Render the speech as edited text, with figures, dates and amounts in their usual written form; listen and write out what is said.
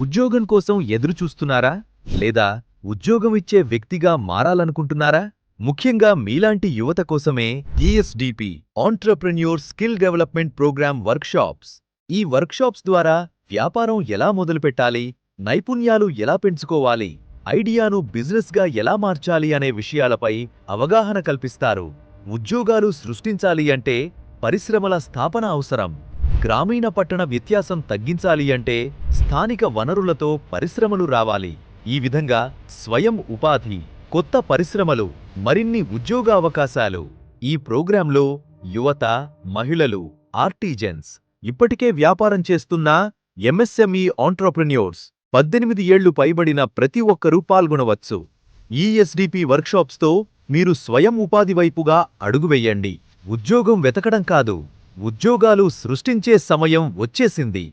ఉద్యోగం కోసం ఎదురుచూస్తున్నారా? లేదా ఉద్యోగం ఇచ్చే వ్యక్తిగా మారాలనుకుంటున్నారా? ముఖ్యంగా మీలాంటి యువత కోసమే ESDP entrepreneur skill development program workshops. ఈ వర్క్షాప్స్ ద్వారా వ్యాపారం ఎలా మొదలుపెట్టాలి, నైపుణ్యాలు ఎలా పెంచుకోవాలి, ఐడియాను బిజినెస్గా ఎలా మార్చాలి అనే విషయాలపై అవగాహన కల్పిస్తారు. ఉద్యోగాలు సృష్టించాలి అంటే పరిశ్రమల స్థాపన అవసరం. గ్రామీణ పట్టణ వ్యత్యాసం తగ్గించాలి అంటే స్థానిక వనరులతో పరిశ్రమలు రావాలి. ఈ విధంగా స్వయం ఉపాధి, కొత్త పరిశ్రమలు, మరిన్ని ఉద్యోగ అవకాశాలు. ఈ ప్రోగ్రాంలో యువత, మహిళలు, ఆర్టిజన్స్, ఇప్పటికే వ్యాపారం చేస్తున్న ఎంఎస్ఎంఈ ఆంట్రప్రెన్యూర్స్, 18 ఏళ్లు పైబడిన ప్రతి ఒక్కరూ పాల్గొనవచ్చు. ఈఎస్డిపి వర్క్షాప్స్తో మీరు స్వయం ఉపాధి వైపుగా అడుగు వెయ్యండి. ఉద్యోగం వెతకడం కాదు, ఉద్యోగాలు సృష్టించే సమయం వచ్చేసింది.